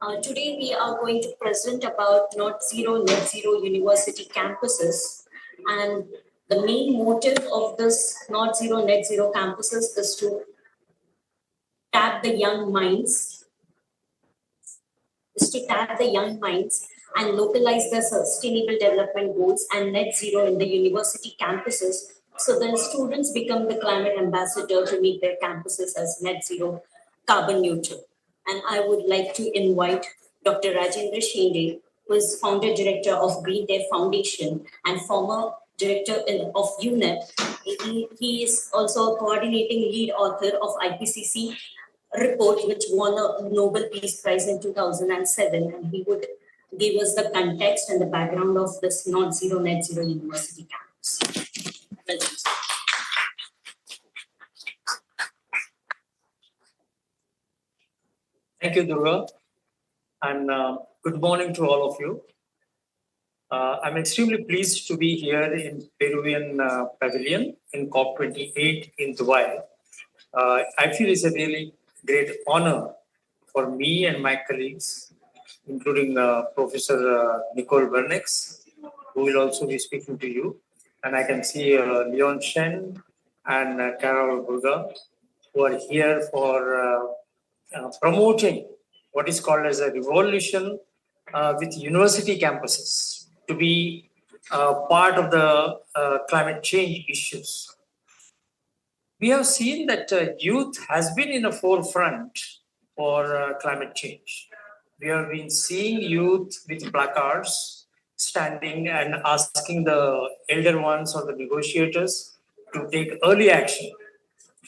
Today we are going to present about net zero university campuses, and the main motive of this net zero campuses is to tap the young minds, and localize the sustainable development goals and net zero in the university campuses. So then students become the climate ambassador to make their campuses as net zero carbon neutral. And I would like to invite Dr. Rajendra Shinde, who is founder director of Green Day Foundation and former director of UNEP. He is also a coordinating lead author of IPCC report, which won a Nobel Peace Prize in 2007, and he would give us the context and the background of this net zero university campus. Welcome. Thank you, Durga, and good morning to all of you. I'm extremely pleased to be here in Peruvian Pavilion in COP28 in Dubai. I feel it's a really great honor for me and my colleagues, including Professor Nicole Bernex, who will also be speaking to you. And I can see Leon Shen and Carol Burga, who are here for promoting what is called as a revolution with university campuses to be part of the climate change issues. We have seen that youth has been in the forefront for climate change. We have been seeing youth with placards standing and asking the elder ones or the negotiators to take early action.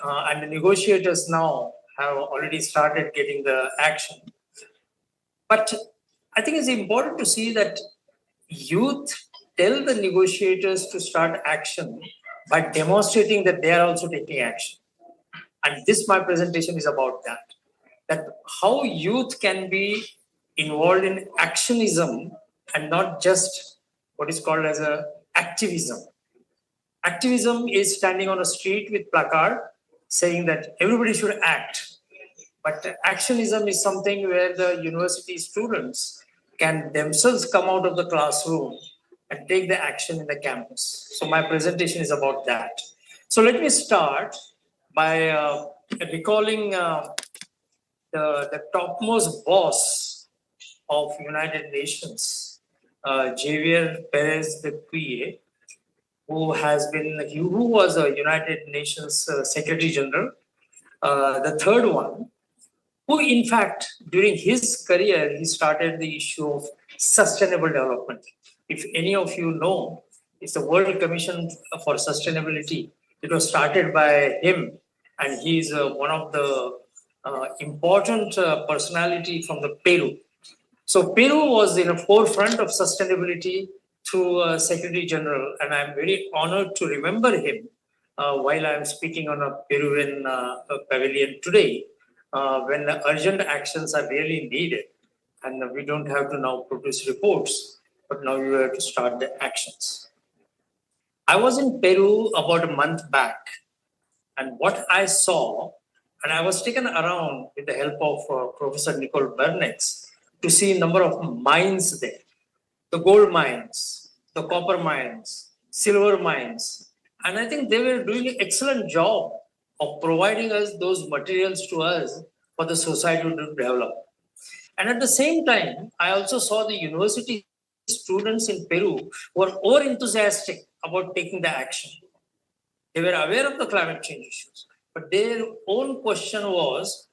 And the negotiators now have already started getting the action. But I think it's important to see that youth tell the negotiators to start action by demonstrating that they are also taking action. And this, my presentation is about that how youth can be involved in actionism and not just what is called as a activism. Activism is standing on a street with placard saying that everybody should act. But actionism is something where the university students can themselves come out of the classroom and take the action in the campus. So my presentation is about that. So let me start by recalling the topmost boss of United Nations, Javier Perez de Puy, who was a United Nations Secretary General, the third one, who in fact, during his career, he started the issue of sustainable development. If any of you know, it's the World Commission for Sustainability. It was started by him, and he's one of the important personality from the Peru. So Peru was in the forefront of sustainability through Secretary General, and I'm very honored to remember him while I'm speaking on a Peruvian pavilion today, when the urgent actions are really needed, and we don't have to now produce reports, but now you have to start the actions. I was in Peru about a month back, and what I saw, and I was taken around with the help of Professor Nicole Bernex to see a number of mines there, the gold mines, the copper mines, silver mines, and I think they were doing an excellent job of providing us those materials to us for the society to develop. And at the same time, I also saw the university students in Peru who were more enthusiastic about taking the action. They were aware of the climate change issues, but their own question was,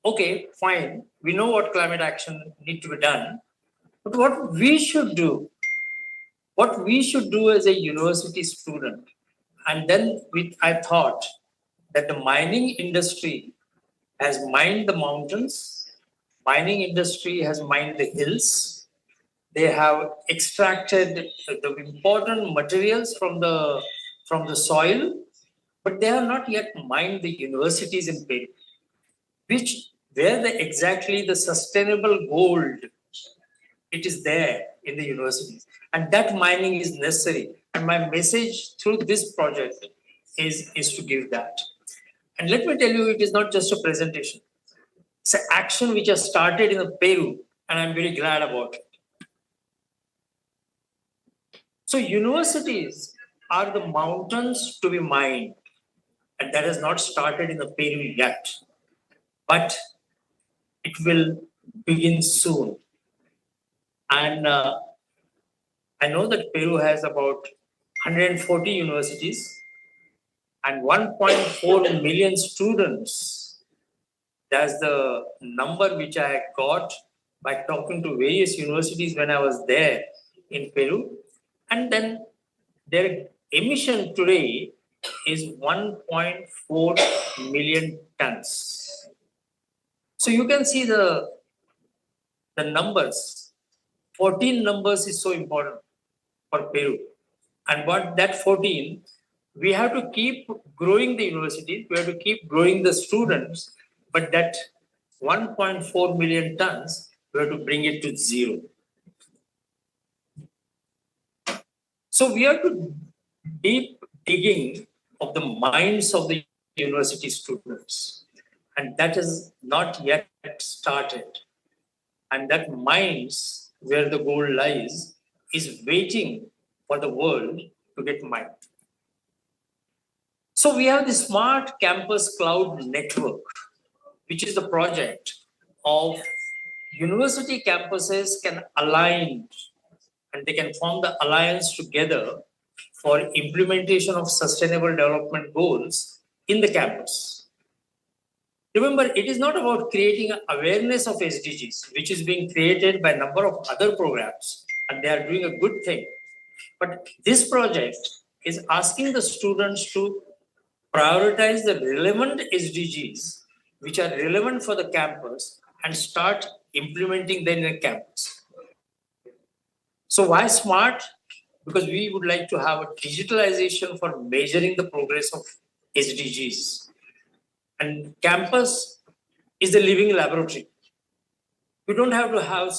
okay, fine, we know what climate action need to be done, but what we should do as a university student. And then I thought that the mining industry has mined the mountains, mining industry has mined the hills. They have extracted the important materials from the soil, but they have not yet mined the universities in Peru, where exactly the sustainable gold, it is there in the universities. And that mining is necessary. And my message through this project is to give that. And let me tell you, it is not just a presentation. It's an action which has started in Peru and I'm very glad about it. So universities are the mountains to be mined, and that has not started in the Peru yet, but it will begin soon. And I know that Peru has about 140 universities and 1.4 million students. That's the number which I got by talking to various universities when I was there in Peru. And then their emission today is 1.4 million tons. So you can see the numbers. 14 numbers is so important for Peru. And what that 14, we have to keep growing the universities, we have to keep growing the students, but that 1.4 million tons, we have to bring it to zero. So we have to deep digging of the minds of the university students. And that is not yet started. And that minds where the gold lies is waiting for the world to get mined. So we have the Smart Campus Cloud Network, which is the project of university campuses can align and they can form the alliance together for implementation of sustainable development goals in the campus. Remember, it is not about creating awareness of SDGs, which is being created by a number of other programs, and they are doing a good thing. But this project is asking the students to prioritize the relevant SDGs, which are relevant for the campus, and start implementing them in a campus. So why smart? Because we would like to have a digitalization for measuring the progress of SDGs. And campus is the living laboratory. We don't have to have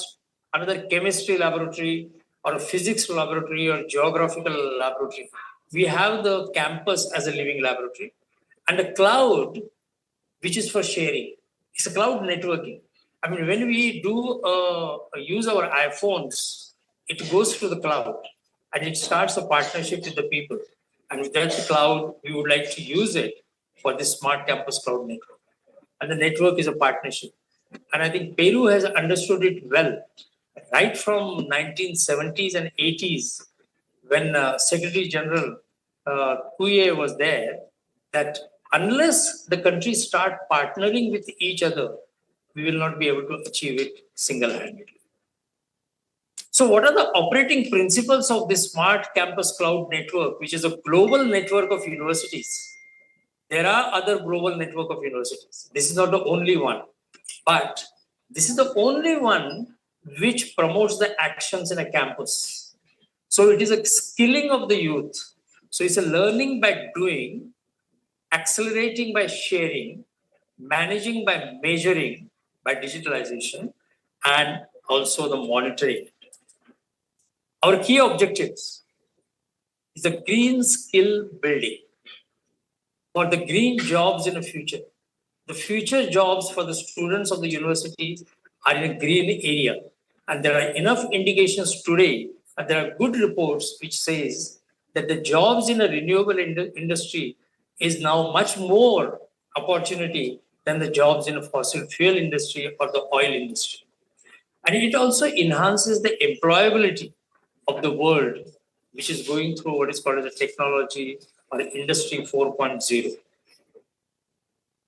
another chemistry laboratory or a physics laboratory or geographical laboratory. We have the campus as a living laboratory and a cloud, which is for sharing. It's a cloud networking. I mean, when we do use our iPhones, it goes to the cloud and it starts a partnership with the people. And with that cloud, we would like to use it for this Smart Campus Cloud Network. And the network is a partnership. And I think Peru has understood it well, right from 1970s and 80s, when Secretary General Kuye was there, that unless the countries start partnering with each other, we will not be able to achieve it single-handedly. So what are the operating principles of this Smart Campus Cloud Network, which is a global network of universities? There are other global network of universities. This is not the only one, but this is the only one which promotes the actions in a campus. So it is a skilling of the youth. So it's a learning by doing, accelerating by sharing, managing by measuring, by digitalization, and also the monitoring. Our key objectives is the green skill building for the green jobs in the future. The future jobs for the students of the universities are in a green area. And there are enough indications today, and there are good reports which says that the jobs in a renewable industry is now much more opportunity than the jobs in a fossil fuel industry or the oil industry. And it also enhances the employability of the world, which is going through what is called as a technology or industry 4.0.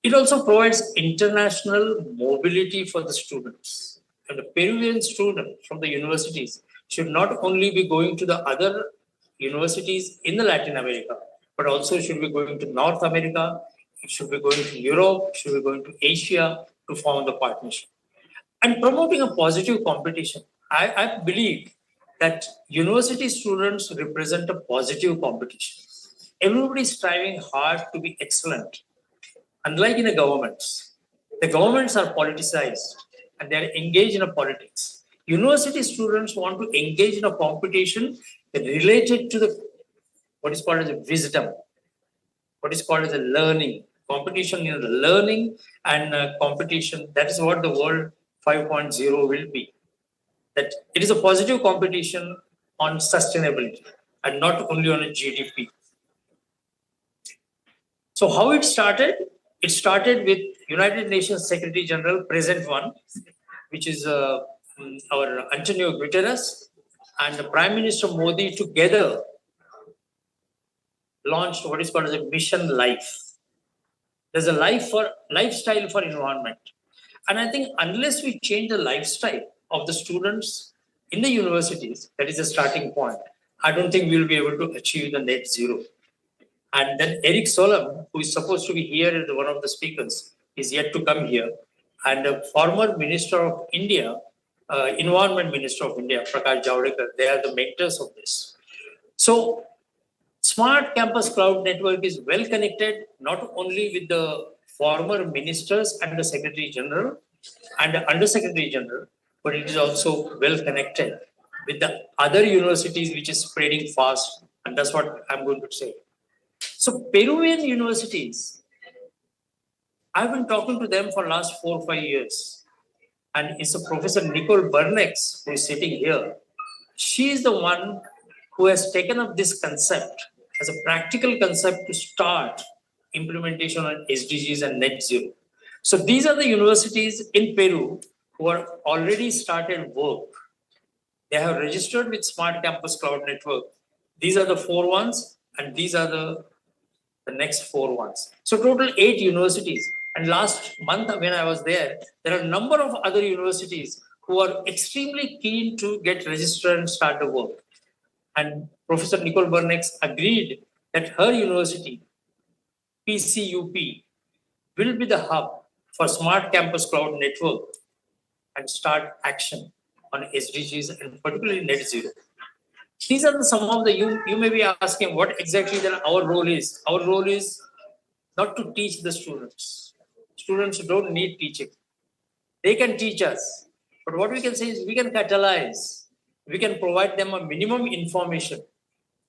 It also provides international mobility for the students. And the Peruvian student from the universities should not only be going to the other universities in the Latin America, but also should be going to North America, it should be going to Europe, should be going to Asia to form the partnership. And promoting a positive competition. I believe that university students represent a positive competition. Everybody is striving hard to be excellent. Unlike in the governments are politicized and they are engaged in a politics. University students want to engage in a competition related to the what is called as a wisdom, what is called as a learning. Competition in the learning and competition, that is what the world 5.0 will be. that it is a positive competition on sustainability and not only on a GDP. So how it started? It started with United Nations Secretary General, present one, which is our Antonio Guterres, and the Prime Minister Modi together launched what is called as a Mission Life. There's a lifestyle for environment. And I think unless we change the lifestyle of the students in the universities, that is the starting point, I don't think we'll be able to achieve the net zero. And then Eric Solom, who is supposed to be here as one of the speakers, is yet to come here. And the former Minister of India, Environment Minister of India, Prakash Javadekar, they are the mentors of this. So Smart Campus Cloud Network is well connected, not only with the former ministers and the Secretary General and the Under Secretary General, but it is also well connected with the other universities, which is spreading fast. And that's what I'm going to say. So Peruvian universities, I've been talking to them for last 4 or 5 years. And it's a Professor Nicole Bernex who is sitting here. She is the one who has taken up this concept as a practical concept to start implementation on SDGs and net zero. So these are the universities in Peru who are already started work. They have registered with Smart Campus Cloud Network. These are the 4 ones, and these are the next 4 ones. So total 8 universities. And last month when I was there are a number of other universities who are extremely keen to get registered and start the work. And Professor Nicole Bernex agreed that her university, PCUP, will be the hub for Smart Campus Cloud Network and start action on SDGs and particularly net zero. These are some of the, you may be asking what exactly then our role is. Our role is not to teach the students. Students don't need teaching. They can teach us. But what we can say is we can catalyze. We can provide them a minimum information,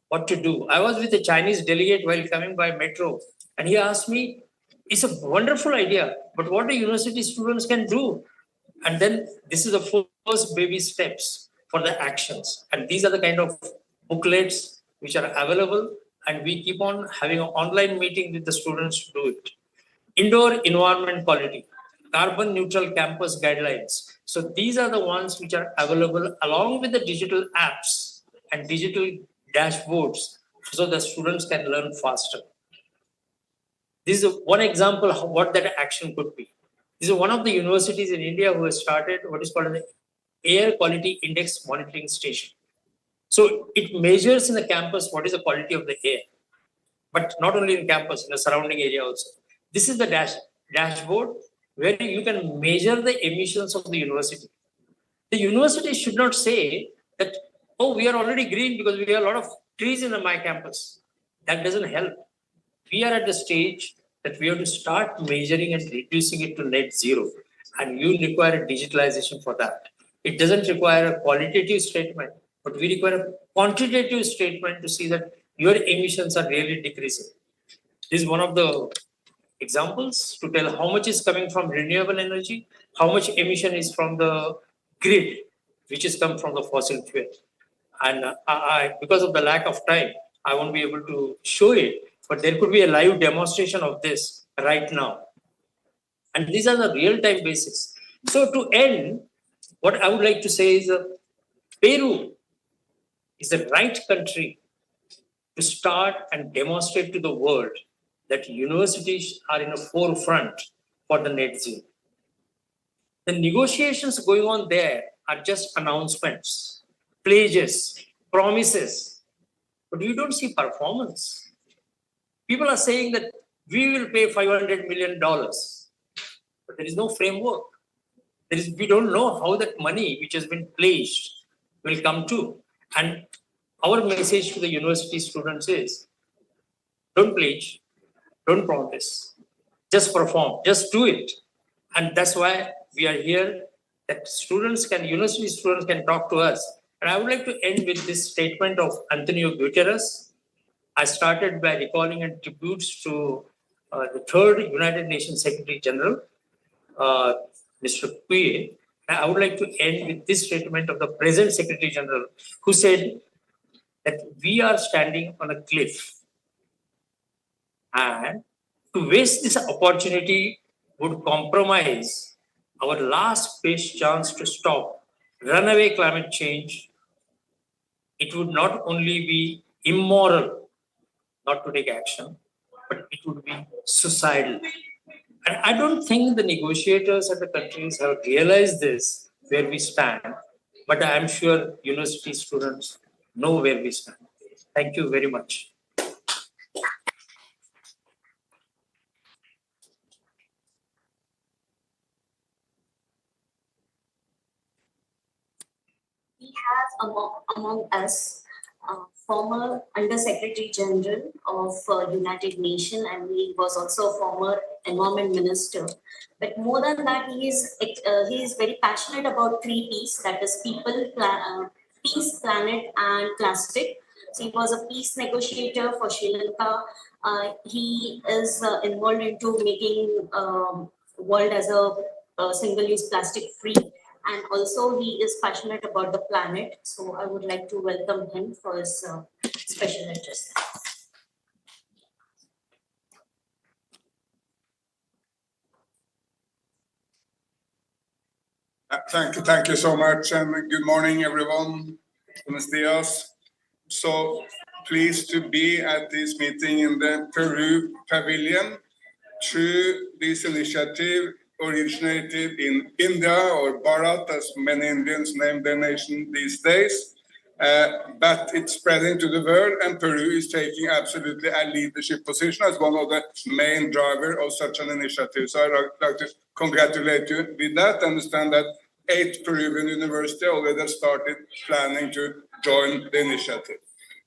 what to do. I was with a Chinese delegate while coming by metro, and he asked me, it's a wonderful idea, but what the university students can do? And then this is the first baby steps for the actions. And these are the kind of booklets which are available, and we keep on having an online meeting with the students to do it. Indoor environment quality, carbon neutral campus guidelines. So these are the ones which are available along with the digital apps and digital dashboards so the students can learn faster. This is one example of what that action could be. This is one of the universities in India who has started what is called the Air Quality Index Monitoring Station. So it measures in the campus what is the quality of the air, but not only in campus, in the surrounding area also. This is the dashboard where you can measure the emissions of the university. The university should not say that, oh, we are already green because we have a lot of trees in my campus. That doesn't help. We are at the stage that we have to start measuring and reducing it to net zero. And you require a digitalization for that. It doesn't require a qualitative statement, but we require a quantitative statement to see that your emissions are really decreasing. This is one of the examples to tell how much is coming from renewable energy, how much emission is from the grid, which is come from the fossil fuel. And because of the lack of time, I won't be able to show it, but there could be a live demonstration of this right now. And these are the real-time basis. So to end, what I would like to say is Peru is the right country to start and demonstrate to the world that universities are in the forefront for the net zero. The negotiations going on there are just announcements, pledges, promises, but we don't see performance. People are saying that we will pay $500 million, but there is no framework. We don't know how that money which has been pledged will come to. And our message to the university students is, don't pledge, don't promise, just perform, just do it. And that's why we are here, that university students can talk to us. And I would like to end with this statement of Antonio Guterres. I started by recalling and tributes to the third United Nations Secretary General, Mr. Copia, I would like to end with this statement of the present Secretary General, who said that we are standing on a cliff, and to waste this opportunity would compromise our last best chance to stop runaway climate change. It would not only be immoral not to take action, but it would be suicidal. And I don't think the negotiators and the countries have realized this, where we stand, but I'm sure university students know where we stand. Thank you very much. We have among us former Under Secretary General of United Nations, and he was also a former Environment Minister. But more than that, he is very passionate about three P's, that is people, peace, planet, and plastic. So he was a peace negotiator for Sri Lanka. He is involved into making world as a single-use plastic free. And also he is passionate about the planet. So I would like to welcome him for his special interest. Thank you so much, and good morning, everyone. Buenos dias. So pleased to be at this meeting in the Peru Pavilion. Through this initiative, originated in India, or Bharat, as many Indians name their nation these days, but it's spreading to the world, and Peru is taking absolutely a leadership position as one of the main drivers of such an initiative. So I'd like to congratulate you with that. Understand that 8 Peruvian universities already have started planning to join the initiative.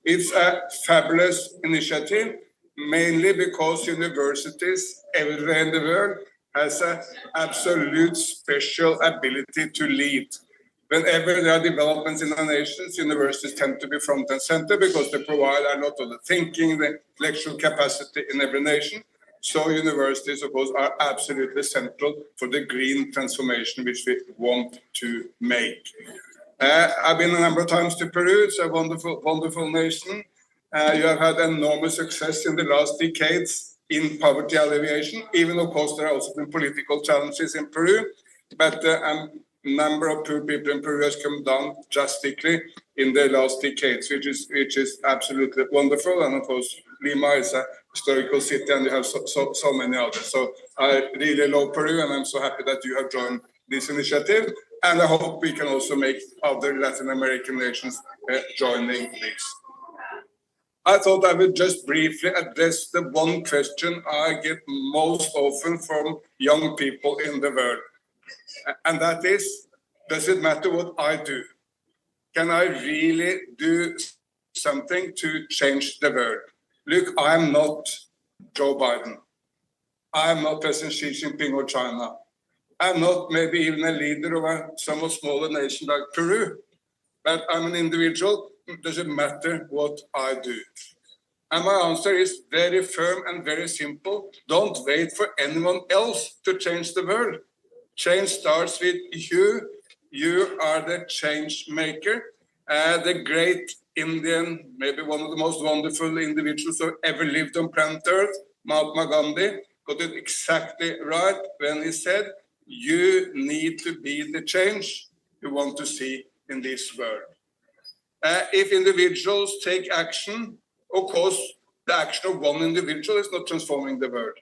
It's a fabulous initiative, mainly because universities everywhere in the world has an absolute special ability to lead. Whenever there are developments in the nations, universities tend to be front and center because they provide a lot of the thinking, the intellectual capacity in every nation. So universities, of course, are absolutely central for the green transformation which we want to make. I've been a number of times to Peru. It's a wonderful, wonderful nation. You have had enormous success in the last decades in poverty alleviation, even of course there have also been political challenges in Peru, but a number of poor people in Peru has come down drastically in the last decades, which is absolutely wonderful. And of course, Lima is a historical city, and you have so many others. So I really love Peru, and I'm so happy that you have joined this initiative. And I hope we can also make other Latin American nations joining this. I thought I would just briefly address the one question I get most often from young people in the world. And that is, does it matter what I do? Can I really do something to change the world? Look, I'm not Joe Biden. I'm not President Xi Jinping of China. I'm not maybe even a leader of a somewhat smaller nation like Peru. But I'm an individual. Does it matter what I do? And my answer is very firm and very simple. Don't wait for anyone else to change the world. Change starts with you. You are the change maker. The great Indian, maybe one of the most wonderful individuals who ever lived on planet Earth, Mahatma Gandhi, got it exactly right when he said, you need to be the change you want to see in this world. If individuals take action, of course, the action of one individual is not transforming the world,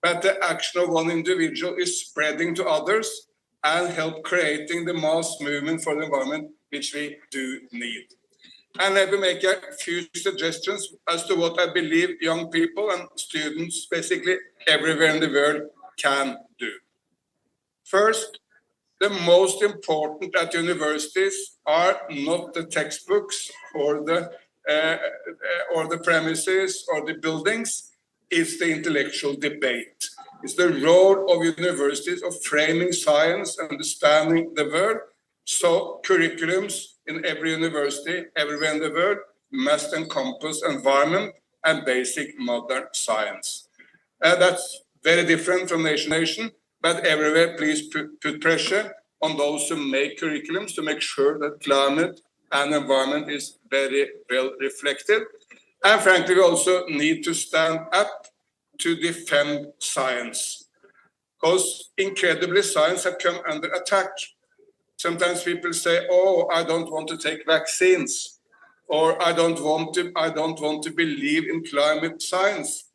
but the action of one individual is spreading to others and help creating the mass movement for the environment which we do need. And let me make a few suggestions as to what I believe young people and students basically everywhere in the world can do. First, the most important at universities are not the textbooks or the premises or the buildings. It's the intellectual debate. It's the role of universities of framing science, understanding the world. So curriculums in every university, everywhere in the world, must encompass environment and basic modern science. That's very different from nation to nation, but everywhere, please put pressure. on those who make curriculums to make sure that climate and environment is very well reflected. And frankly, we also need to stand up to defend science, because incredibly science has come under attack. Sometimes people say, "Oh, I don't want to take vaccines," or "I don't want to believe in climate science."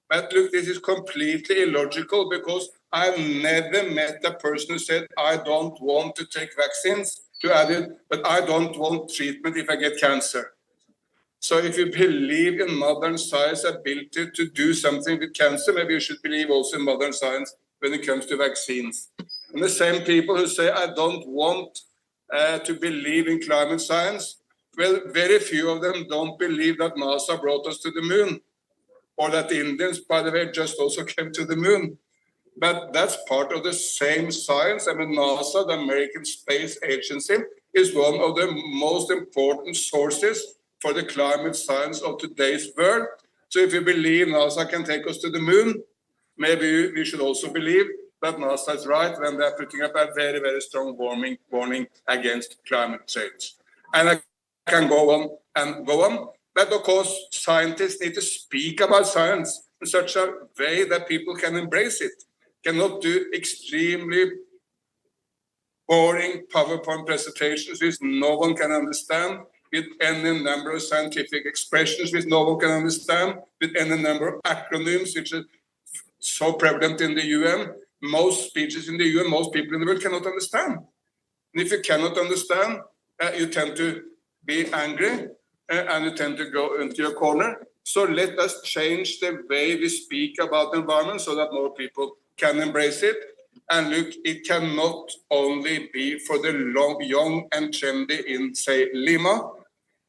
But look, this is completely illogical, because I've never met a person who said, "I don't want to take vaccines," to add it, "but I don't want treatment if I get cancer." So if you believe in modern science ability to do something with cancer, maybe you should believe also in modern science when it comes to vaccines. And the same people who say, "I don't want to believe in climate science," well, very few of them don't believe that NASA brought us to the moon, or that the Indians, by the way, just also came to the moon. But that's part of the same science. I mean, NASA, the American Space Agency, is one of the most important sources for the climate science of today's world. So if you believe NASA can take us to the moon, maybe we should also believe that NASA is right when they're putting up a very, very strong warning against climate change. And I can go on and go on. But of course, scientists need to speak about science in such a way that people can embrace it. Cannot do extremely boring PowerPoint presentations which no one can understand, with any number of scientific expressions which no one can understand, with any number of acronyms which are so prevalent in the UN. Most speeches in the UN, most people in the world cannot understand. And if you cannot understand, you tend to be angry and you tend to go into your corner. So let us change the way we speak about the environment so that more people can embrace it. And look, it cannot only be for the young and trendy in, say, Lima.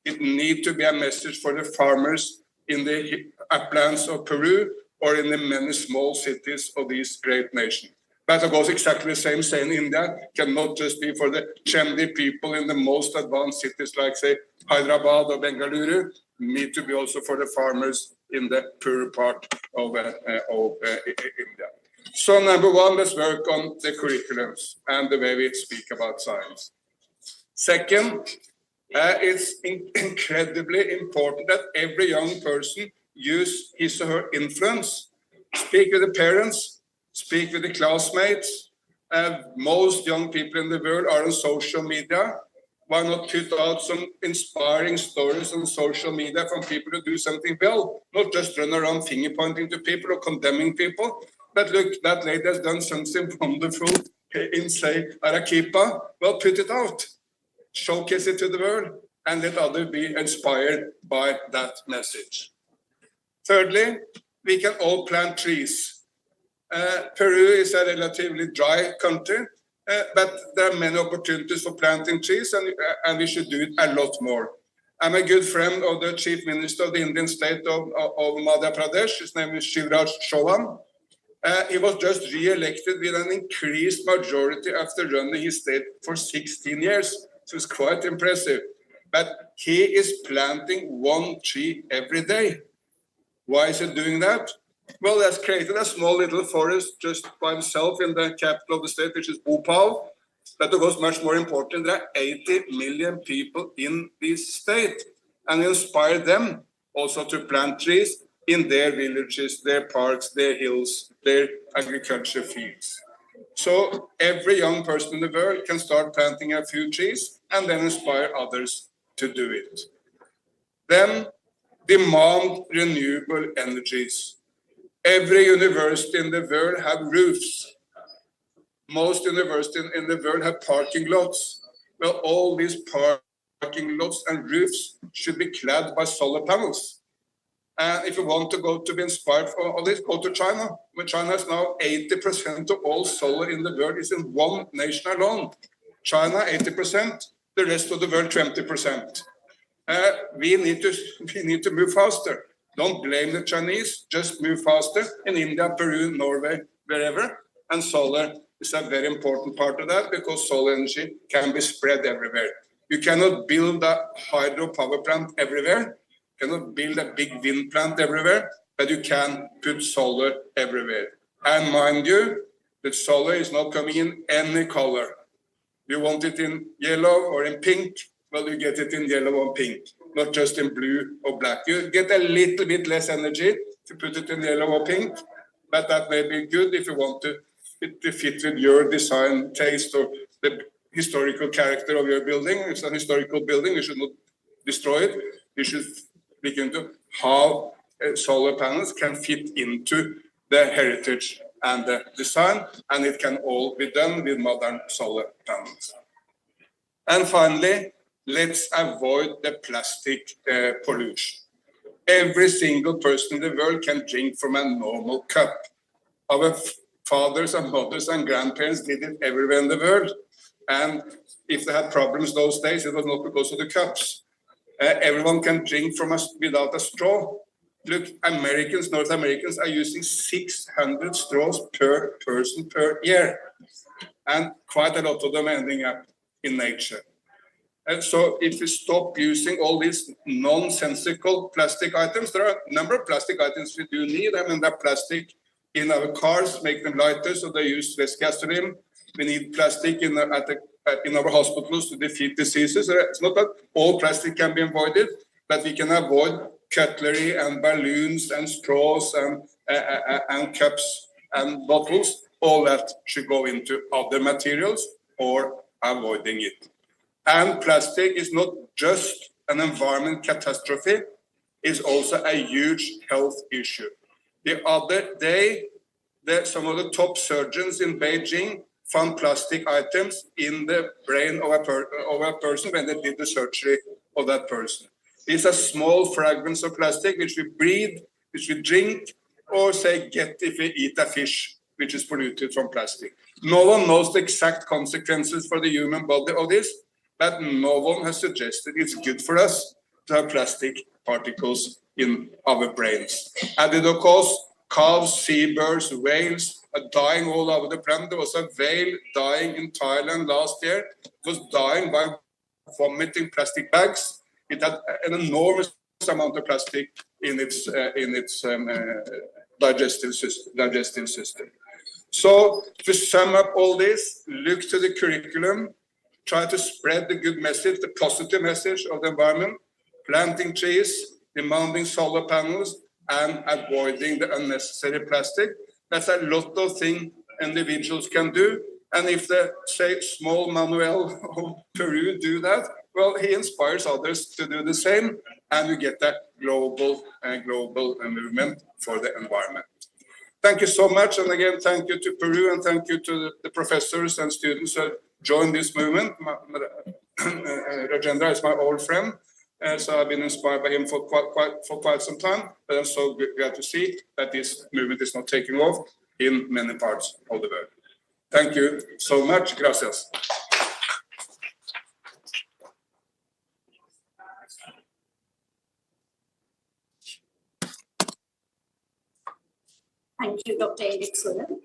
It needs to be a message for the farmers in the uplands of Peru or in the many small cities of this great nation. But of course, exactly the same say in India, cannot just be for the trendy people in the most advanced cities like, say, Hyderabad or Bengaluru. Need to be also for the farmers in the poorer part of India. So number one, let's work on the curriculums and the way we speak about science. Second, it's incredibly important that every young person use his or her influence. Speak with the parents, speak with the classmates. Most young people in the world are on social media. Why not put out some inspiring stories on social media from people who do something well? Not just run around finger pointing to people or condemning people. But look, that lady has done something wonderful in, say, Arequipa. Well, put it out. Showcase it to the world and let others be inspired by that message. Thirdly, we can all plant trees. Peru is a relatively dry country, but there are many opportunities for planting trees, and we should do it a lot more. I'm a good friend of the Chief Minister of the Indian state of Madhya Pradesh. His name is Shivraj Chauhan. He was just re-elected with an increased majority after running his state for 16 years. So it's quite impressive. But he is planting one tree every day. Why is he doing that? Well, he has created a small little forest just by himself in the capital of the state, which is Bhopal. But of course, much more important, there are 80 million people in this state. And inspire them also to plant trees in their villages, their parks, their hills, their agriculture fields. So every young person in the world can start planting a few trees and then inspire others to do it. Then demand renewable energies. Every university in the world have roofs. Most universities in the world have parking lots. Well, all these parking lots and roofs should be clad by solar panels. And if you want to go to be inspired for all this, go to China. When China is now 80% of all solar in the world is in one nation alone. China, 80%, the rest of the world, 20%. We need to move faster. Don't blame the Chinese, just move faster in India, Peru, Norway, wherever. And solar is a very important part of that because solar energy can be spread everywhere. You cannot build a hydro power plant everywhere. You cannot build a big wind plant everywhere, but you can put solar everywhere. And mind you, the solar is not coming in any color. You want it in yellow or in pink? Well, you get it in yellow or pink, not just in blue or black. You get a little bit less energy to put it in yellow or pink, but that may be good if you want it to fit with your design taste or the historical character of your building. If it's an historical building, you should not destroy it. You should look into how solar panels can fit into the heritage and the design, and it can all be done with modern solar panels. And finally, let's avoid the plastic pollution. Every single person in the world can drink from a normal cup. Our fathers and mothers and grandparents did it everywhere in the world. And if they had problems those days, it was not because of the cups. Everyone can drink from without a straw. Look, North Americans are using 600 straws per person per year. And quite a lot of them ending up in nature. And so if we stop using all these nonsensical plastic items, there are a number of plastic items we do need. I mean, that plastic in our cars, make them lighter so they use less gasoline. We need plastic in our hospitals to defeat diseases. It's not that all plastic can be avoided, but we can avoid cutlery and balloons and straws and cups and bottles. All that should go into other materials or avoiding it. And plastic is not just an environment catastrophe, it's also a huge health issue. The other day, some of the top surgeons in Beijing found plastic items in the brain of a person when they did the surgery of that person. These are small fragments of plastic which we breathe, which we drink, or get if we eat a fish which is polluted from plastic. No one knows the exact consequences for the human body of this, but no one has suggested it's good for us to have plastic particles in our brains. And it, of course, calves, seabirds, whales are dying all over the planet. There was a whale dying in Thailand last year. It was dying by vomiting plastic bags. It had an enormous amount of plastic in its digestive system. So to sum up all this, look to the curriculum, try to spread the good message, the positive message of the environment, planting trees, demanding solar panels, and avoiding the unnecessary plastic. That's a lot of things individuals can do. And if the, small Manuel of Peru do that, well, he inspires others to do the same, and we get a global movement for the environment. Thank you so much. And again, thank you to Peru, and thank you to the professors and students who joined this movement. Rajendra is my old friend. So I've been inspired by him for quite some time. But I'm so glad to see that this movement is not taking off in many parts of the world. Thank you so much. Gracias. Thank you, Dr. Eric Solon.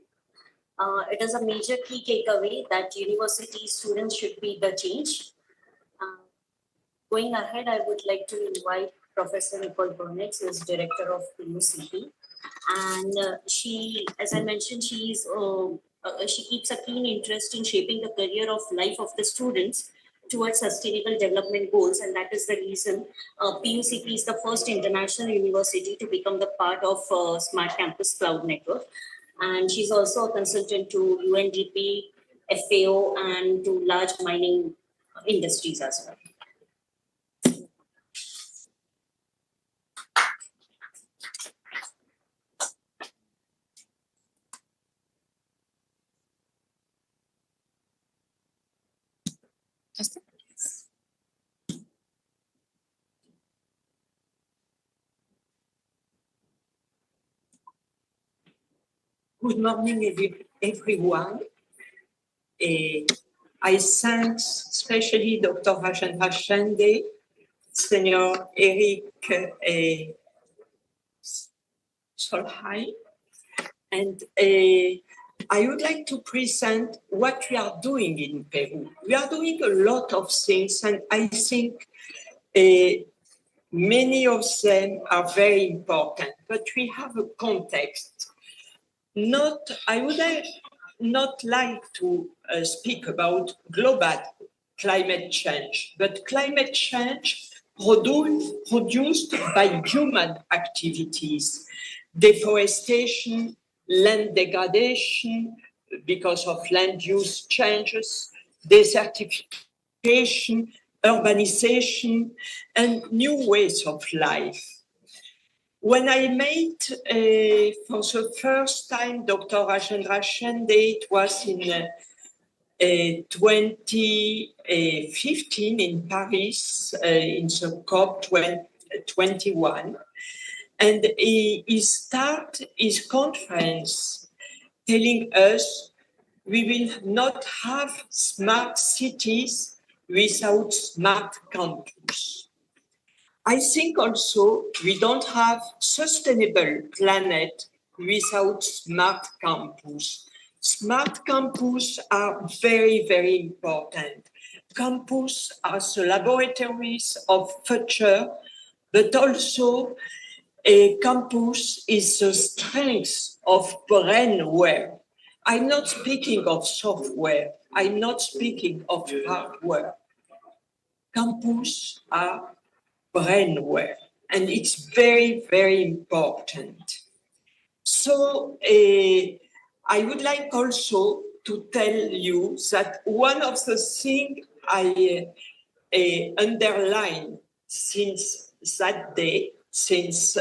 It is a major key takeaway that university students should be the change. Going ahead, I would like to invite Professor Nicole Burnett, who is director of PUCP. And she, as I mentioned, she keeps a keen interest in shaping the career of life of the students towards sustainable development goals. And that is the reason PUCP is the first international university to become the part of Smart Campus Cloud Network. And she's also a consultant to UNDP, FAO, and to large mining industries as well. Good morning, everyone. I thank especially Dr. Rajendra Shande, Senior Eric Solheim, and I would like to present what we are doing in Peru. We are doing a lot of things, and I think many of them are very important, but we have a context. I would not like to speak about global climate change, but climate change produced by human activities, deforestation, land degradation because of land use changes, desertification, urbanization, and new ways of life. When I met for the first time Dr. Rajendra Shende, it was in 2015 in Paris, in the COP 21. And he started his conference telling us we will not have smart cities without smart campus. I think also we don't have sustainable planet without smart campus. Smart campus are very, very important. Campus are the laboratories of future, but also a campus is the strength of brainware. I'm not speaking of software. I'm not speaking of hardware. Campus are brainware, and it's very, very important. So I would like also to tell you that one of the things I underline since that day, since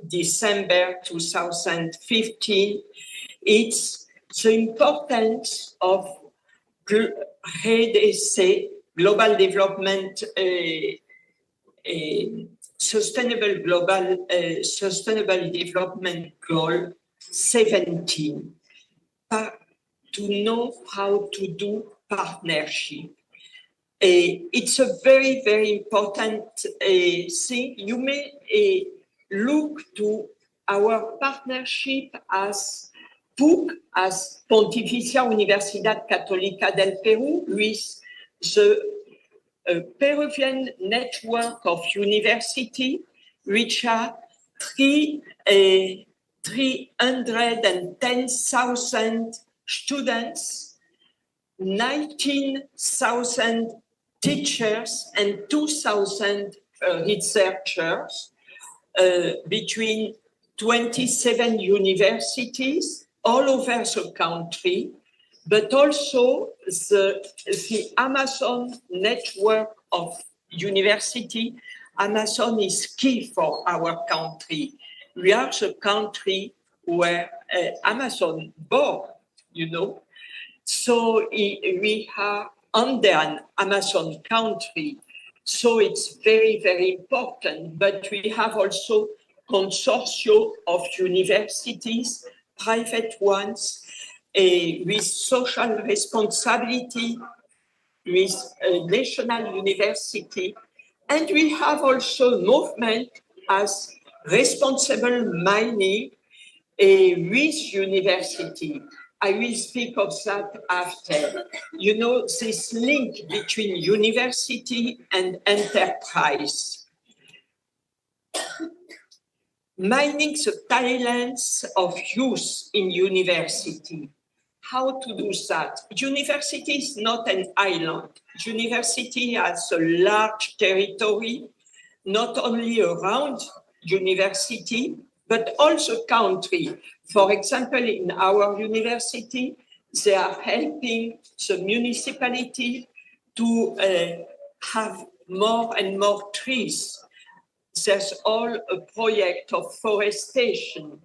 December 2015, it's the importance of GDC, Global Development Sustainable Development Goal 17, to know how to do partnership. It's a very, very important thing. You may look to our partnership as PUC, as Pontificia Universidad Católica del Perú, with the Peruvian network of university, which are 310,000 students, 19,000 teachers, and 2,000 researchers between 27 universities all over the country, but also the Amazon network of university. Amazon is key for our country. We are the country where Amazon born, you know. So we are under an Amazon country. So it's very, very important. But we have also consortium of universities, private ones, with social responsibility, with a national university. And we have also movement as responsible mining with university. I will speak of that after. You know, this link between university and enterprise. Mining the talents of youth in university. How to do that? University is not an island. University has a large territory, not only around university, but also country. For example, in our university, they are helping the municipality to have more and more trees. There's all a project of forestation,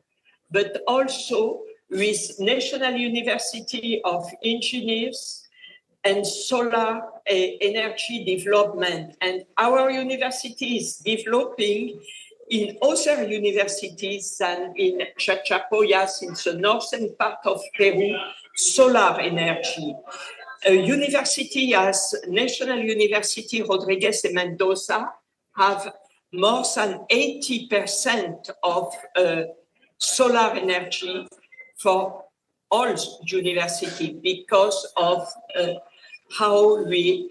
but also with National University of Engineers and solar energy development. And our university is developing in other universities than in Chachapoyas, in the northern part of Peru, solar energy. A university as National University Rodriguez de Mendoza have more than 80% of solar energy for all universities because of how we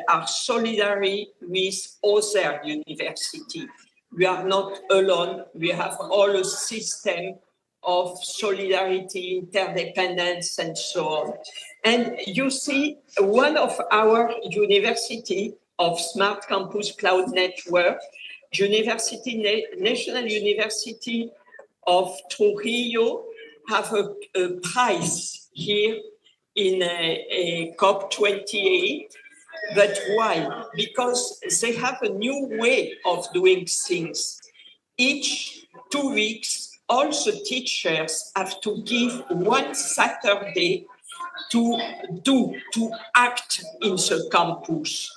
are solidary with other universities. We are not alone. We have all a system of solidarity, interdependence, and so on. And you see one of our university of Smart Campus Cloud Network, National University of Trujillo, have a prize here in a COP28. But why? Because they have a new way of doing things. Each 2 weeks, all the teachers have to give one Saturday to act in the campus,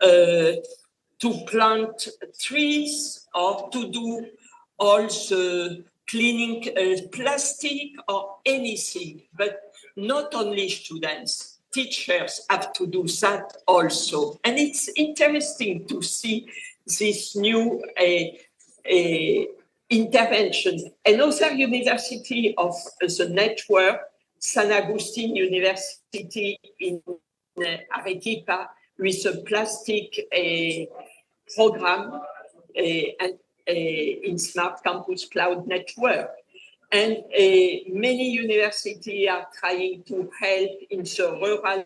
to plant trees or to do all the cleaning plastic or anything, but not only students, teachers have to do that also. And it's interesting to see this new intervention. Another university of the network, San Agustin University in Arequipa, with a plastic program and in Smart Campus Cloud Network. And many universities are trying to help in the rural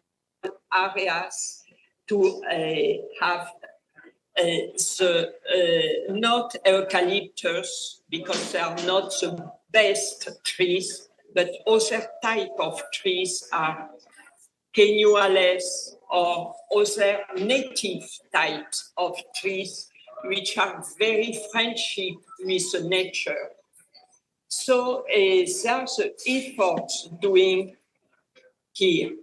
areas to have not eucalyptus, because they are not the best trees, but other type of trees are canuales or other native types of trees which are very friendship with the nature. So there's the efforts doing here.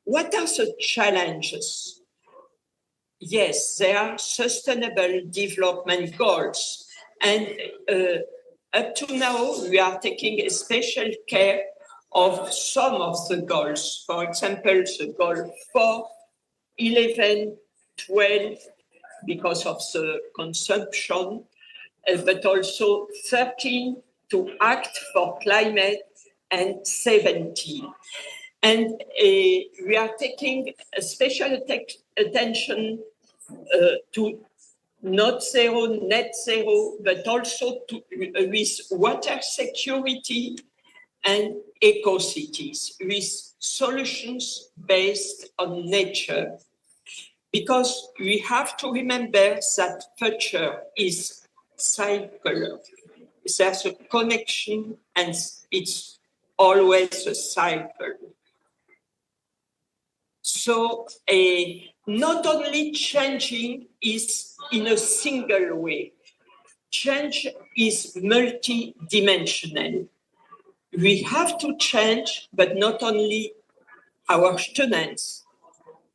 What are the challenges? Yes, there are sustainable development goals. And up to now, we are taking a special care of some of the goals. For example, the goal 4, 11, 12, because of the consumption, but also 13 to act for climate, and 17. And we are taking a special attention to not zero, net zero, but also with water security and eco-cities, with solutions based on nature. Because we have to remember that future is circular. There's a connection and it's always a cycle. So not only changing is in a single way, change is multidimensional. We have to change, but not only our students.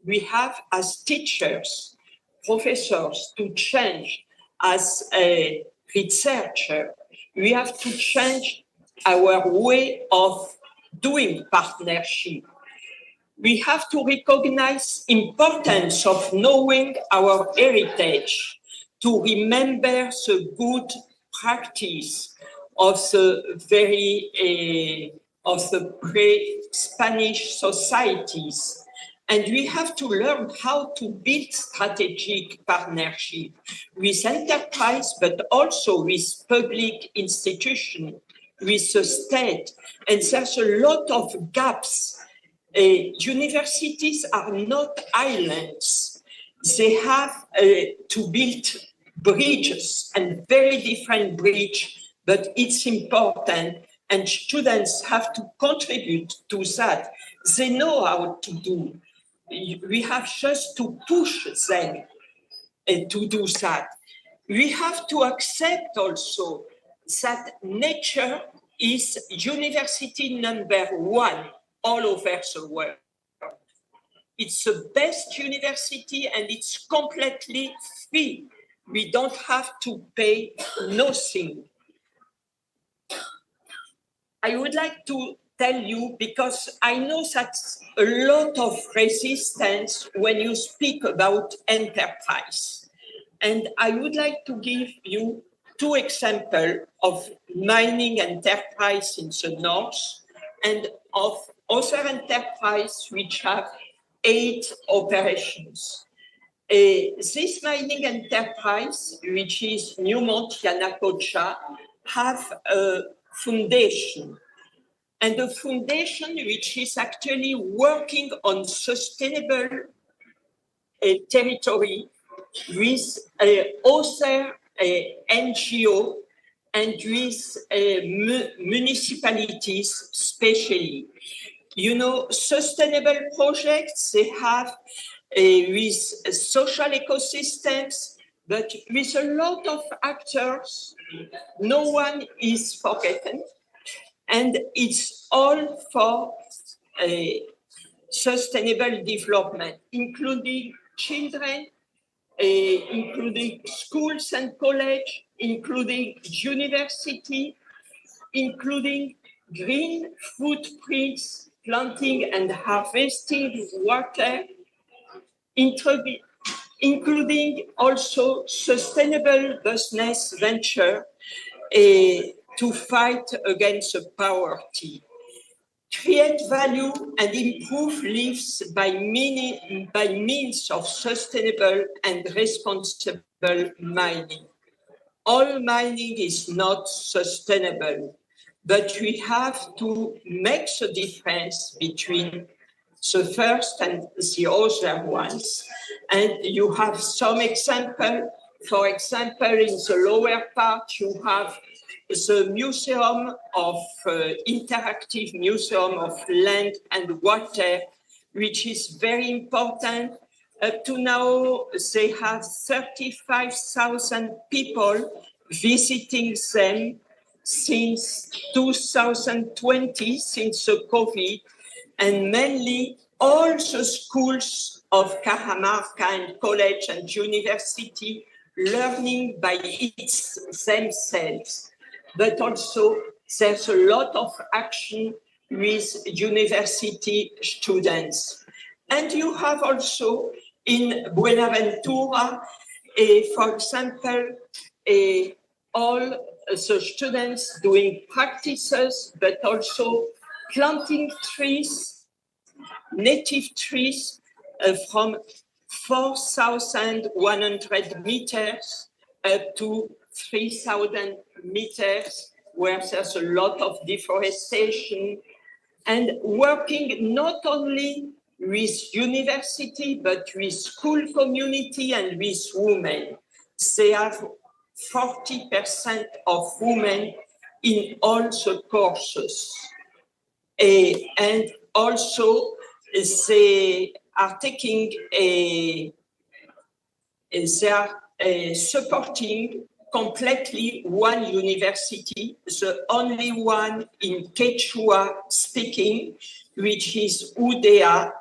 We have as teachers, professors to change, as a researcher. We have to change our way of doing partnership. We have to recognize importance of knowing our heritage, to remember the good practice of the of the pre-Spanish societies. And we have to learn how to build strategic partnership with enterprise, but also with public institutions, with the state. And there's a lot of gaps. Universities are not islands. They have to build bridges, and very different bridges, but it's important, and students have to contribute to that. They know how to do. We have just to push them to do that. We have to accept also that nature is university number 1 all over the world. It's the best university and it's completely free. We don't have to pay nothing. I would like to tell you, because I know that's a lot of resistance when you speak about enterprise. And I would like to give you 2 examples of mining enterprise in the north and of other enterprise which have 8 operations. This mining enterprise, which is Newmont Yanacocha, have a foundation. and a foundation which is actually working on sustainable territory with other NGO and with municipalities especially. You know, sustainable projects, they have with social ecosystems, but with a lot of actors, no one is forgotten. And it's all for sustainable development, including children, including schools and college, including university, including green footprints, planting and harvesting water, including also sustainable business venture to fight against poverty, create value and improve lives by means of sustainable and responsible mining. All mining is not sustainable, but we have to make the difference between the first and the other ones. And you have some example. For example, in the lower part, you have the Museum of Interactive Museum of Land and Water, which is very important. Up to now, they have 35,000 people visiting them since 2020, since the COVID, and mainly all the schools of Cajamarca and college and university learning by themselves. But also there's a lot of action with university students. And you have also in Buenaventura, for example, all the students doing practices, but also planting trees, native trees from 4,100 meters up to 3,000 meters, where there's a lot of deforestation, and working not only with university, but with school community and with women. They have 40% of women in all the courses. And also they are taking they are supporting completely one university, the only one in Quechua speaking, which is UDA,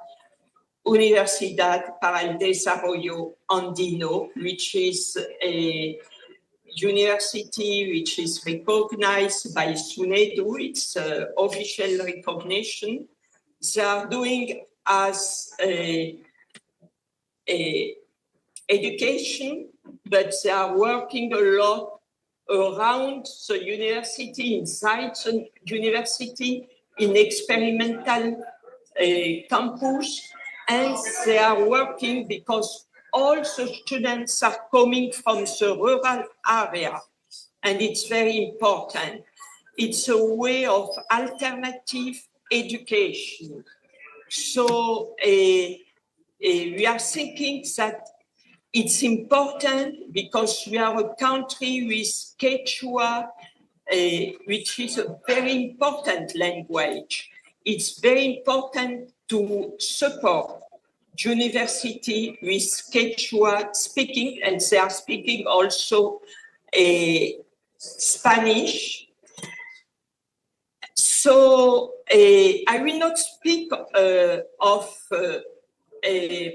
Universidad para el Desarrollo Andino, which is a university which is recognized by SUNEDU. It's official recognition. They are doing as education, but they are working a lot around the university, inside the university, in experimental campus, and they are working because all the students are coming from the rural area, and it's very important. It's a way of alternative education. So we are thinking that it's important because we are a country with Quechua, which is a very important language. It's very important to support university with Quechua speaking, and they are speaking also Spanish. So I will not speak of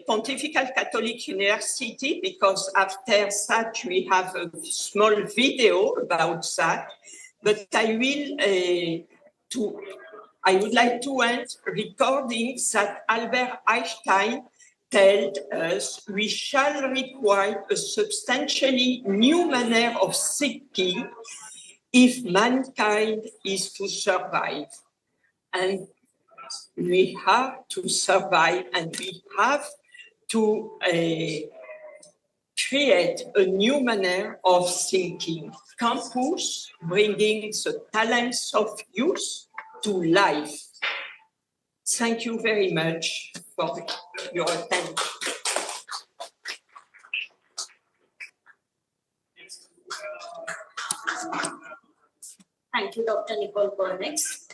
Pontifical Catholic University, because after that we have a small video about that. But I would like to end recording that Albert Einstein told us we shall require a substantially new manner of thinking if mankind is to survive. And we have to survive, and we have to create a new manner of thinking. Campus bringing the talents of youth, to life. Thank you very much for your attention. Thank you, Dr. Nicole Bernex.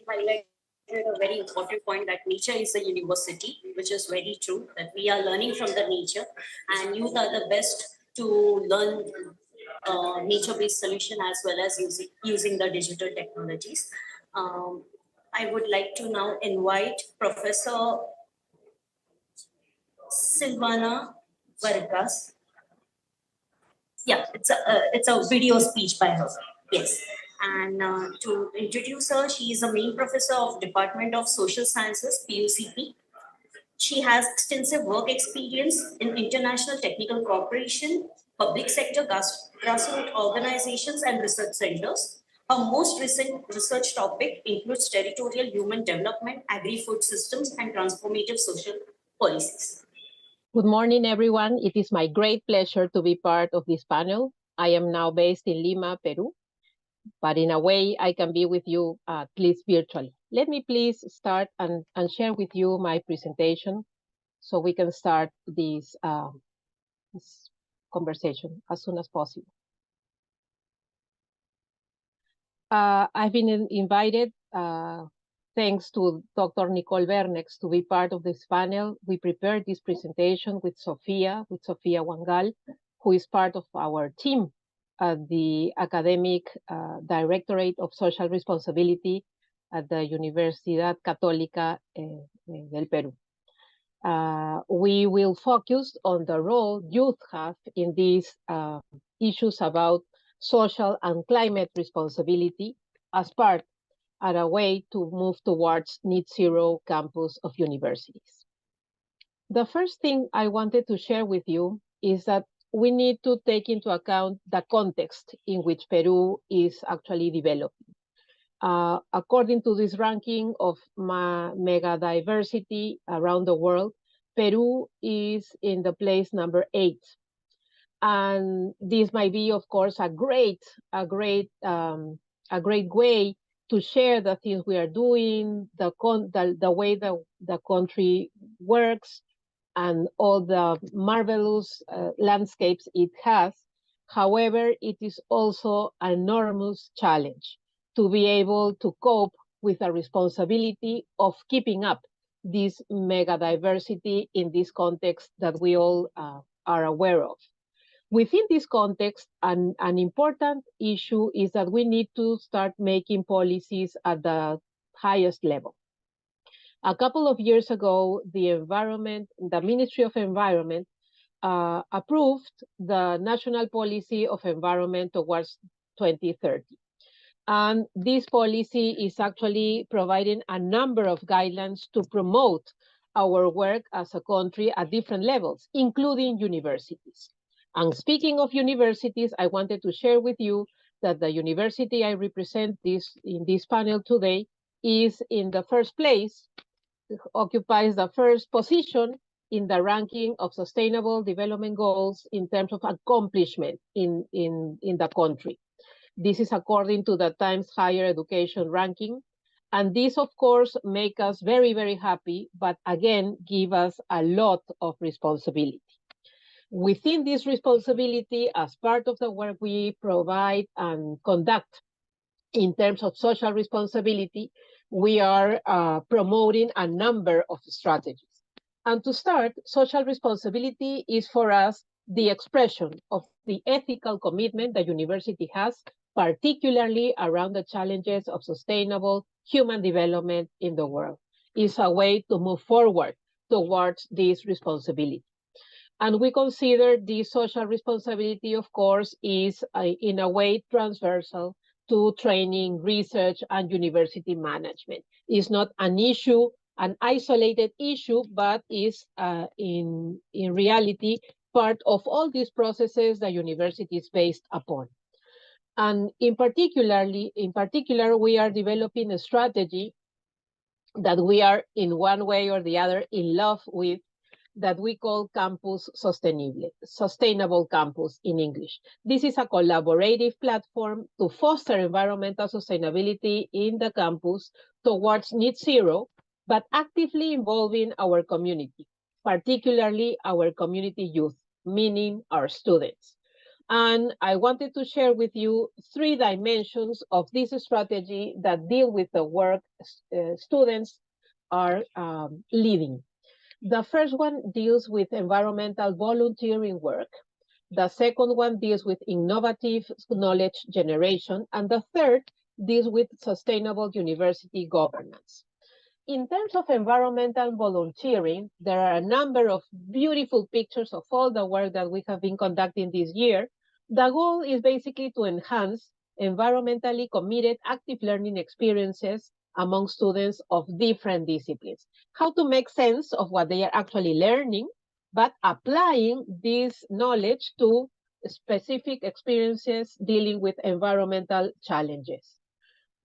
Highlighted a very important point that nature is a university, which is very true, that we are learning from the nature, and youth are the best to learn nature-based solution as well as using the digital technologies. I would like to now invite Professor Silvana Vargas. Yeah, it's a video speech by her. Yes. And to introduce her, she is a main professor of Department of Social Sciences, PUCP. She has extensive work experience in international technical cooperation, public sector, grassroots organizations, and research centers. Her most recent research topic includes territorial human development, agri-food systems, and transformative social policies. Good morning, everyone. It is my great pleasure to be part of this panel. I am now based in Lima, Peru, but in a way I can be with you at least virtually. Let me please start and share with you my presentation so we can start this conversation as soon as possible. I've been invited, thanks to Dr. Nicole Bernex, to be part of this panel. We prepared this presentation with Sofia Wangal, who is part of our team at the Academic Directorate of Social Responsibility at the Universidad Católica del Perú. We will focus on the role youth have in these issues about social and climate responsibility as part and a way to move towards net zero campus of universities. The first thing I wanted to share with you is that we need to take into account the context in which Peru is actually developing. According to this ranking of mega diversity around the world, Peru is in the place number 8. And this might be, of course, a great way to share the things we are doing, the way the country works, and all the marvelous landscapes it has. However, it is also an enormous challenge to be able to cope with the responsibility of keeping up this mega diversity in this context that we all are aware of. Within this context, an important issue is that we need to start making policies at the highest level. A couple of years ago, the Ministry of Environment approved the National Policy of Environment towards 2030. And this policy is actually providing a number of guidelines to promote our work as a country at different levels, including universities. And speaking of universities, I wanted to share with you that the university I represent in this panel today is in the first place, occupies the first position in the ranking of sustainable development goals in terms of accomplishment in the country. This is according to the Times Higher Education ranking. And this, of course, make us very, very happy, but again, give us a lot of responsibility. Within this responsibility, as part of the work we provide and conduct in terms of social responsibility, we are promoting a number of strategies. And to start, social responsibility is for us the expression of the ethical commitment the university has, particularly around the challenges of sustainable human development in the world. It's a way to move forward towards this responsibility. And we consider this social responsibility, of course, is in a way transversal to training, research, and university management. It's not an issue, an isolated issue, but is in reality part of all these processes the university is based upon. And in particular, we are developing a strategy that we are in one way or the other in love with, that we call Campus Sustainable Campus in English. This is a collaborative platform to foster environmental sustainability in the campus towards net zero, but actively involving our community, particularly our community youth, meaning our students. And I wanted to share with you 3 dimensions of this strategy that deal with the work students are leading. The first one deals with environmental volunteering work. The second one deals with innovative knowledge generation. And the third deals with sustainable university governance. In terms of environmental volunteering, there are a number of beautiful pictures of all the work that we have been conducting this year. The goal is basically to enhance environmentally committed active learning experiences among students of different disciplines. How to make sense of what they are actually learning, but applying this knowledge to specific experiences dealing with environmental challenges.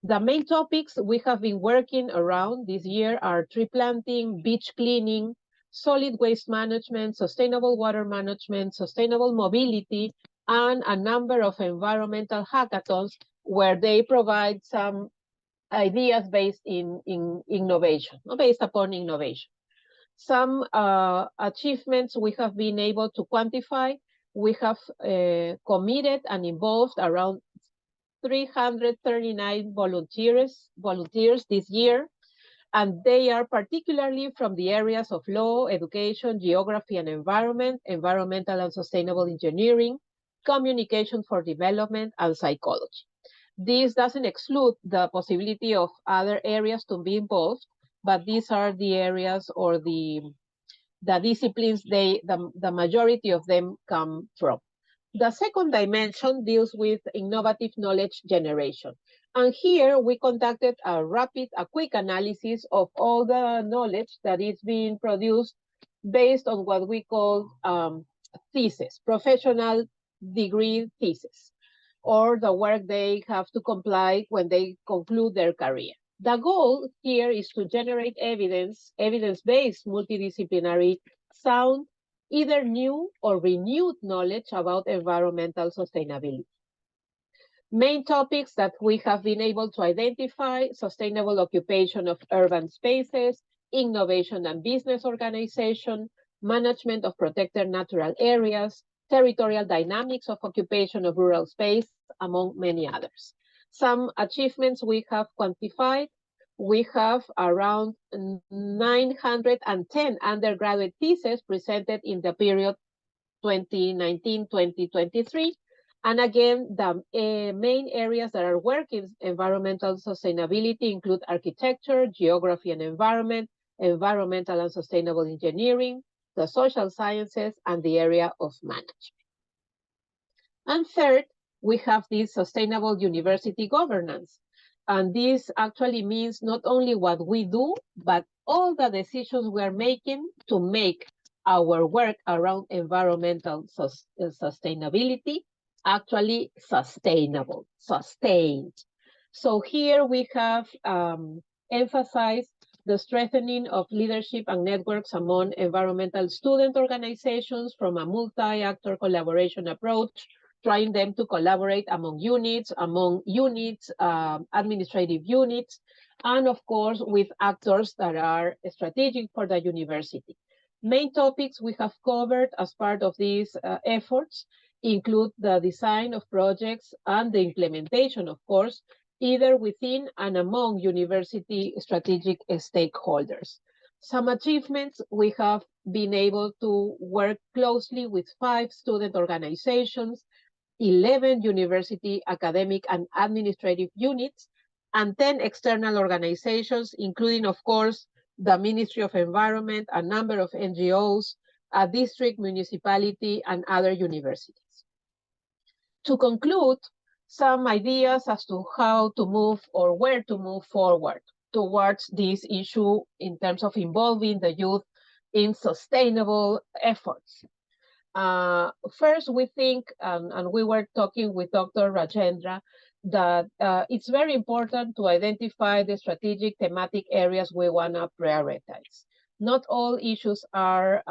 The main topics we have been working around this year are tree planting, beach cleaning, solid waste management, sustainable water management, sustainable mobility, and a number of environmental hackathons where they provide some ideas based in innovation, based upon innovation. Some achievements we have been able to quantify. We have committed and involved around 339 volunteers this year, and they are particularly from the areas of law, education, geography and environment, environmental and sustainable engineering, communication for development, and psychology. This doesn't exclude the possibility of other areas to be involved, but these are the areas or the disciplines the majority of them come from. The second dimension deals with innovative knowledge generation. And here we conducted a quick analysis of all the knowledge that is being produced based on what we call thesis, professional degree thesis, or the work they have to comply when they conclude their career. The goal here is to generate evidence-based, multidisciplinary, sound, either new or renewed knowledge about environmental sustainability. Main topics that we have been able to identify: sustainable occupation of urban spaces, innovation and business organization, management of protected natural areas, territorial dynamics of occupation of rural space, among many others. Some achievements we have quantified: we have around 910 undergraduate theses presented in the period 2019-2023. And again, the main areas that are working environmental sustainability include architecture, geography and environment, environmental and sustainable engineering, the social sciences, and the area of management. And third, we have this sustainable university governance. And this actually means not only what we do, but all the decisions we are making to make our work around environmental sustainability actually sustainable, sustained. So here we have emphasized the strengthening of leadership and networks among environmental student organizations from a multi-actor collaboration approach, trying them to collaborate among units, administrative units, and of course with actors that are strategic for the university. Main topics we have covered as part of these efforts include the design of projects and the implementation, of course, either within and among university strategic stakeholders. Some achievements: we have been able to work closely with 5 student organizations, 11 university academic and administrative units, and 10 external organizations, including, of course, the Ministry of Environment, a number of NGOs, a district, municipality, and other universities. To conclude, some ideas as to how to move or where to move forward towards this issue in terms of involving the youth in sustainable efforts. First, we think, and we were talking with Dr. Rajendra, that it's very important to identify the strategic thematic areas we want to prioritize. Not all issues are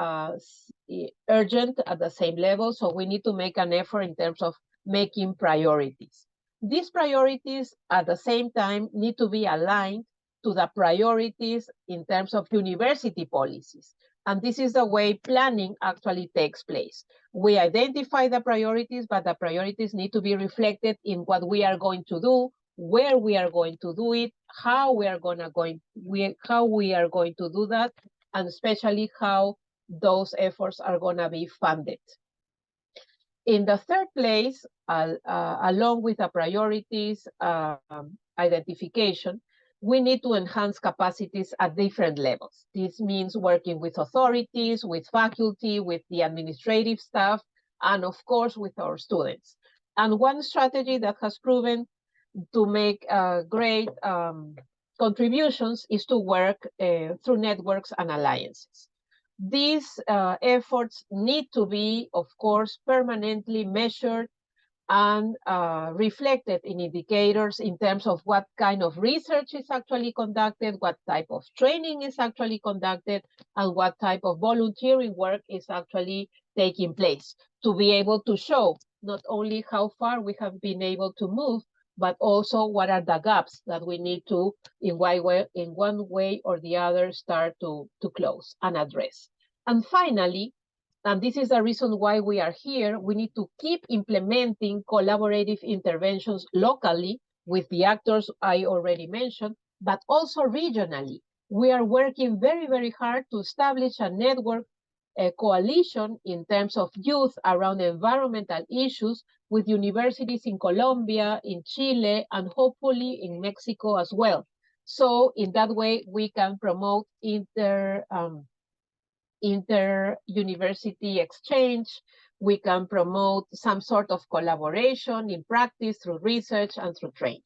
urgent at the same level, so we need to make an effort in terms of making priorities. These priorities at the same time need to be aligned to the priorities in terms of university policies. And this is the way planning actually takes place. We identify the priorities, but the priorities need to be reflected in what we are going to do, where we are going to do it, how we are going to do that, and especially how those efforts are going to be funded. In the third place, along with the priorities identification, we need to enhance capacities at different levels. This means working with authorities, with faculty, with the administrative staff, and of course with our students. And one strategy that has proven to make great contributions is to work through networks and alliances. These efforts need to be, of course, permanently measured and reflected in indicators in terms of what kind of research is actually conducted, what type of training is actually conducted, and what type of volunteering work is actually taking place, to be able to show not only how far we have been able to move, but also what are the gaps that we need to, in one way or the other, start to close and address. And finally, and this is the reason why we are here, we need to keep implementing collaborative interventions locally with the actors I already mentioned, but also regionally. We are working very, very hard to establish a network, a coalition in terms of youth around environmental issues with universities in Colombia, in Chile, and hopefully in Mexico as well. So in that way, we can promote inter-university exchange. We can promote some sort of collaboration in practice through research and through training.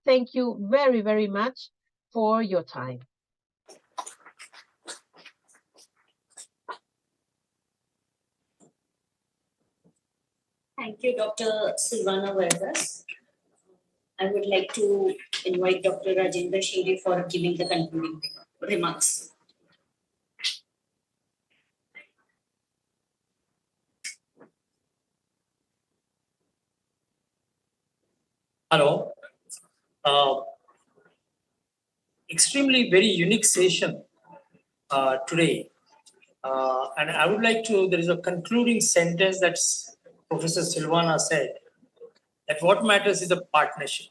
Thank you very, very much for your time. Thank you, Dr. Silvana Vargas. I would like to invite Dr. Rajendra Shinde for giving the concluding remarks. Hello. Extremely very unique session today. And I would like to, there is a concluding sentence that Professor Silvana said, that what matters is a partnership.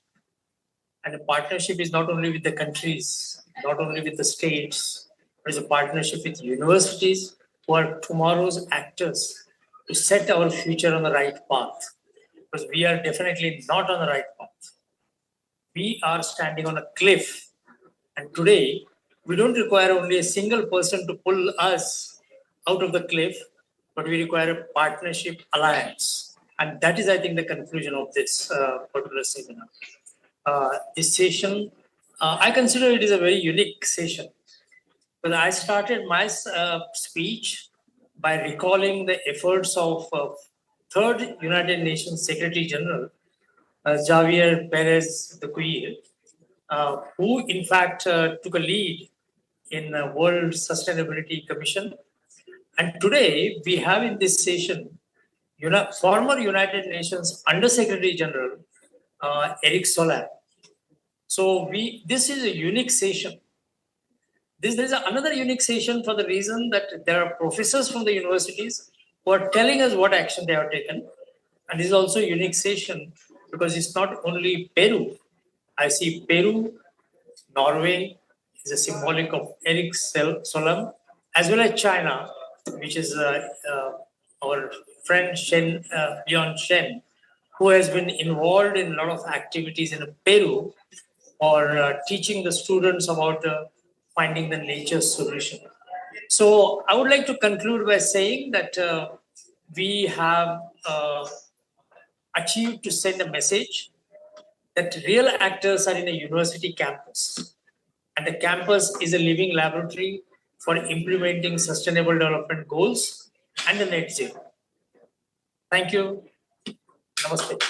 And a partnership is not only with the countries, not only with the states, but it's a partnership with universities who are tomorrow's actors to set our future on the right path. Because we are definitely not on the right path. We are standing on a cliff. And today, we don't require only a single person to pull us out of the cliff, but we require a partnership alliance. And that is, I think, the conclusion of this particular seminar. This session, I consider it is a very unique session. But I started my speech by recalling the efforts of third United Nations Secretary General, Javier Perez de Cuellar, who in fact took a lead in the World Sustainability Commission. And today we have in this session, former United Nations Under Secretary General, Eric Soler. So this is a unique session. This is another unique session for the reason that there are professors from the universities who are telling us what action they have taken. And this is also a unique session because it's not only Peru. I see Peru, Norway is a symbolic of Eric Soler, as well as China, which is our friend Leon Shen, who has been involved in a lot of activities in Peru or teaching the students about finding the nature solution. So I would like to conclude by saying that we have achieved to send a message that real actors are in a university campus. And the campus is a living laboratory for implementing sustainable development goals and the net zero. Thank you. Namaste.